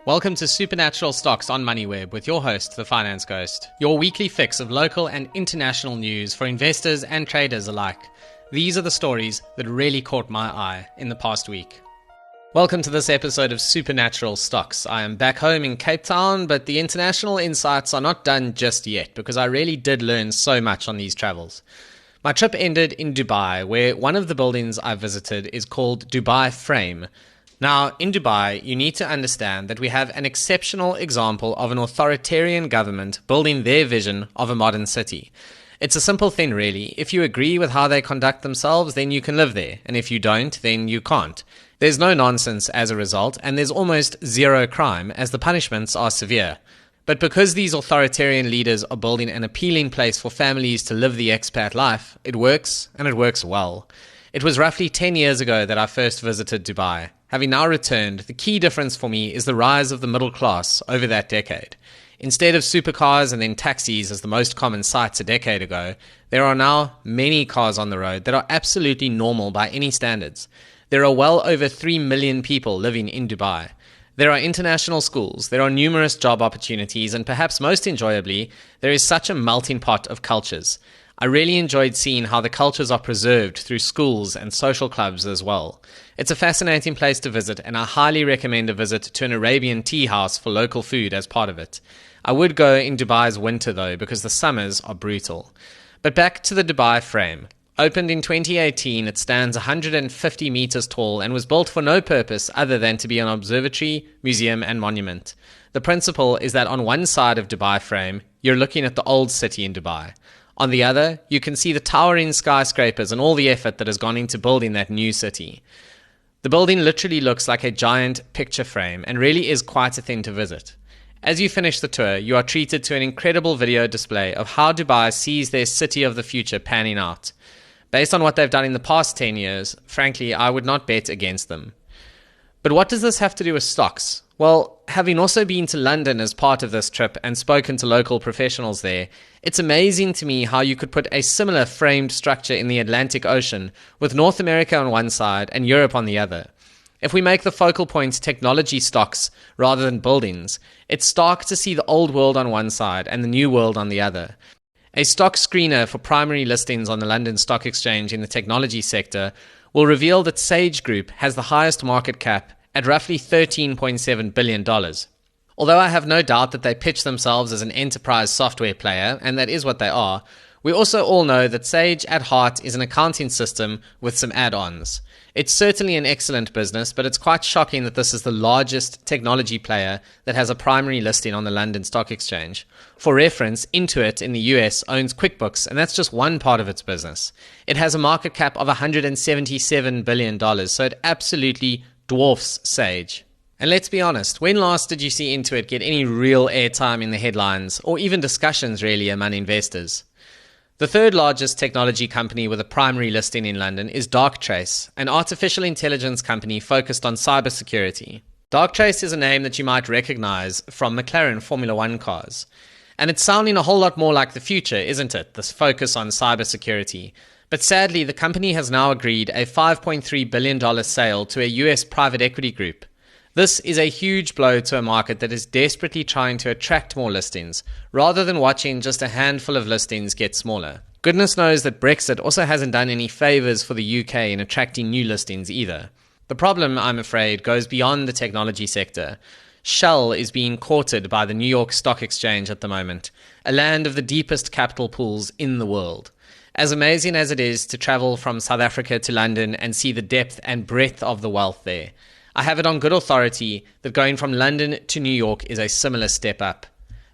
Welcome to Supernatural Stocks on Moneyweb with your host, the Finance Ghost. Your weekly fix of local and international news for investors and traders alike. These are the stories that really caught my eye in the past week. Welcome to this episode of Supernatural Stocks. I am back home in Cape Town, but the international insights are not done just yet because I really did learn so much on these travels. My trip ended in Dubai, where one of the buildings I visited is called Dubai Frame. Now, in Dubai, you need to understand that we have an exceptional example of an authoritarian government building their vision of a modern city. It's a simple thing, really. If you agree with how they conduct themselves, then you can live there. And if you don't, then you can't. There's no nonsense as a result, and there's almost zero crime, as the punishments are severe. But because these authoritarian leaders are building an appealing place for families to live the expat life, it works, and it works well. It was roughly 10 years ago that I first visited Dubai. Having now returned, the key difference for me is the rise of the middle class over that decade. Instead of supercars and then taxis as the most common sights a decade ago, there are now many cars on the road that are absolutely normal by any standards. There are well over 3 million people living in Dubai. There are international schools, there are numerous job opportunities, and perhaps most enjoyably, there is such a melting pot of cultures. I really enjoyed seeing how the cultures are preserved through schools and social clubs as well. It's a fascinating place to visit, and I highly recommend a visit to an Arabian tea house for local food as part of it. I would go in Dubai's winter though, because the summers are brutal. But back to the Dubai Frame. Opened in 2018, it stands 150 meters tall and was built for no purpose other than to be an observatory, museum and monument. The principle is that on one side of Dubai Frame, you're looking at the old city in Dubai. On the other, you can see the towering skyscrapers and all the effort that has gone into building that new city. The building literally looks like a giant picture frame and really is quite a thing to visit. As you finish the tour, you are treated to an incredible video display of how Dubai sees their city of the future panning out. Based on what they've done in the past 10 years, frankly, I would not bet against them. But what does this have to do with stocks? Well, having also been to London as part of this trip and spoken to local professionals there, it's amazing to me how you could put a similar framed structure in the Atlantic Ocean with North America on one side and Europe on the other. If we make the focal point technology stocks rather than buildings, it's stark to see the old world on one side and the new world on the other. A stock screener for primary listings on the London Stock Exchange in the technology sector will reveal that Sage Group has the highest market cap at roughly $13.7 billion. Although I have no doubt that they pitch themselves as an enterprise software player, and that is what they are, we also all know that Sage at heart is an accounting system with some add-ons. It's certainly an excellent business, but it's quite shocking that this is the largest technology player that has a primary listing on the London Stock Exchange. For reference, Intuit in the US owns QuickBooks, and that's just one part of its business. It has a market cap of $177 billion, so it absolutely dwarfs Sage. And let's be honest, when last did you see Intuit get any real airtime in the headlines, or even discussions really among investors? The third largest technology company with a primary listing in London is Darktrace, an artificial intelligence company focused on cybersecurity. Darktrace is a name that you might recognize from McLaren Formula One cars. And it's sounding a whole lot more like the future, isn't it? This focus on cybersecurity. But sadly, the company has now agreed a $5.3 billion sale to a US private equity group. This is a huge blow to a market that is desperately trying to attract more listings, rather than watching just a handful of listings get smaller. Goodness knows that Brexit also hasn't done any favours for the UK in attracting new listings either. The problem, I'm afraid, goes beyond the technology sector. Shell is being courted by the New York Stock Exchange at the moment, a land of the deepest capital pools in the world. As amazing as it is to travel from South Africa to London and see the depth and breadth of the wealth there, I have it on good authority that going from London to New York is a similar step up.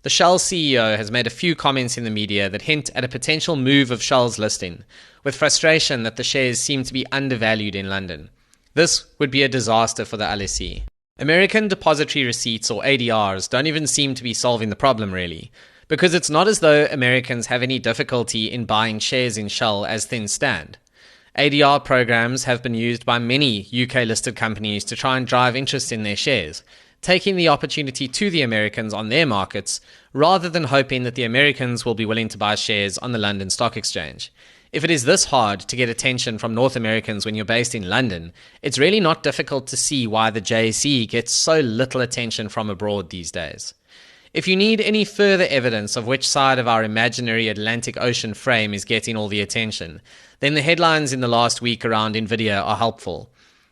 The Shell CEO has made a few comments in the media that hint at a potential move of Shell's listing, with frustration that the shares seem to be undervalued in London. This would be a disaster for the LSE. American Depository Receipts, or ADRs, don't even seem to be solving the problem really, because it's not as though Americans have any difficulty in buying shares in Shell as things stand. ADR programs have been used by many UK-listed companies to try and drive interest in their shares. taking the opportunity to the Americans on their markets, rather than hoping that the Americans will be willing to buy shares on the London Stock Exchange. If it is this hard to get attention from North Americans when you're based in London, it's really not difficult to see why the JSE gets so little attention from abroad these days. If you need any further evidence of which side of our imaginary Atlantic Ocean frame is getting all the attention, then the headlines in the last week around Nvidia are helpful.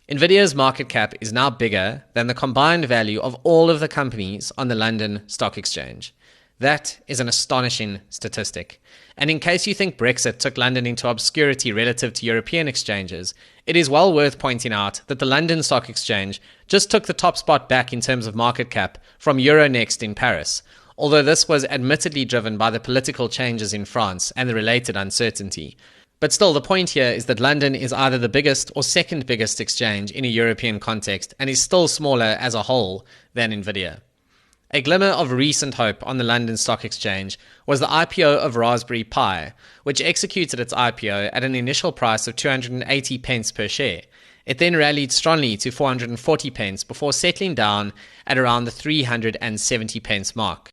Nvidia's market cap is now bigger than the combined value of all of the companies on the London Stock Exchange. That is an astonishing statistic. And in case you think Brexit took London into obscurity relative to European exchanges, it is well worth pointing out that the London Stock Exchange just took the top spot back in terms of market cap from Euronext in Paris, although this was admittedly driven by the political changes in France and the related uncertainty. But still, the point here is that London is either the biggest or second biggest exchange in a European context and is still smaller as a whole than Nvidia. A glimmer of recent hope on the London Stock Exchange was the IPO of Raspberry Pi, which executed its IPO at an initial price of 280 pence per share. It then rallied strongly to 440 pence before settling down at around the 370 pence mark.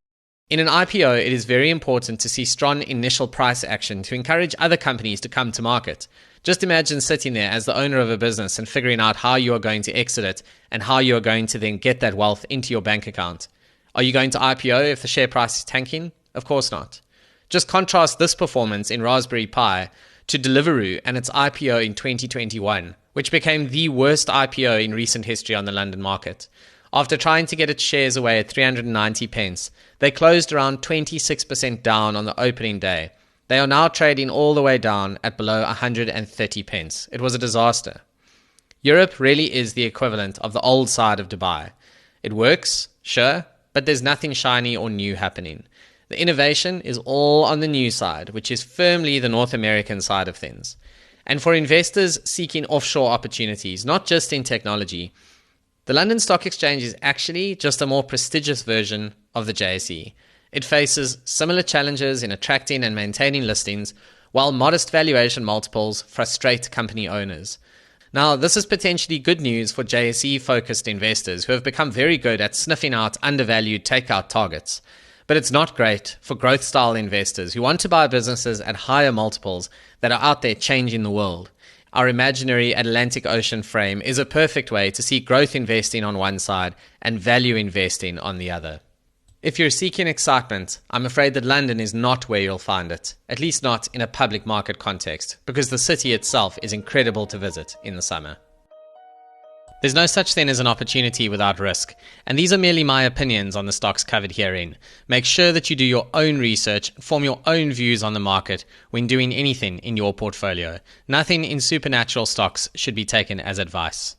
In an IPO, it is very important to see strong initial price action to encourage other companies to come to market. Just imagine sitting there as the owner of a business and figuring out how you are going to exit it and how you are going to then get that wealth into your bank account. Are you going to IPO if the share price is tanking? Of course not. Just contrast this performance in Raspberry Pi to Deliveroo and its IPO in 2021, which became the worst IPO in recent history on the London market. After trying to get its shares away at 390 pence, they closed around 26% down on the opening day. They are now trading all the way down at below 130 pence. It was a disaster. Europe really is the equivalent of the old side of Dubai. It works, sure, but there's nothing shiny or new happening. The innovation is all on the new side, which is firmly the North American side of things. And for investors seeking offshore opportunities, not just in technology, the London Stock Exchange is actually just a more prestigious version of the JSE. It faces similar challenges in attracting and maintaining listings, while modest valuation multiples frustrate company owners. Now, this is potentially good news for JSE-focused investors who have become very good at sniffing out undervalued takeout targets. But it's not great for growth-style investors who want to buy businesses at higher multiples that are out there changing the world. Our imaginary Atlantic Ocean frame is a perfect way to see growth investing on one side and value investing on the other. If you're seeking excitement, I'm afraid that London is not where you'll find it, at least not in a public market context, because the city itself is incredible to visit in the summer. There's no such thing as an opportunity without risk, and these are merely my opinions on the stocks covered herein. Make sure that you do your own research and form your own views on the market when doing anything in your portfolio. Nothing in supernatural stocks should be taken as advice.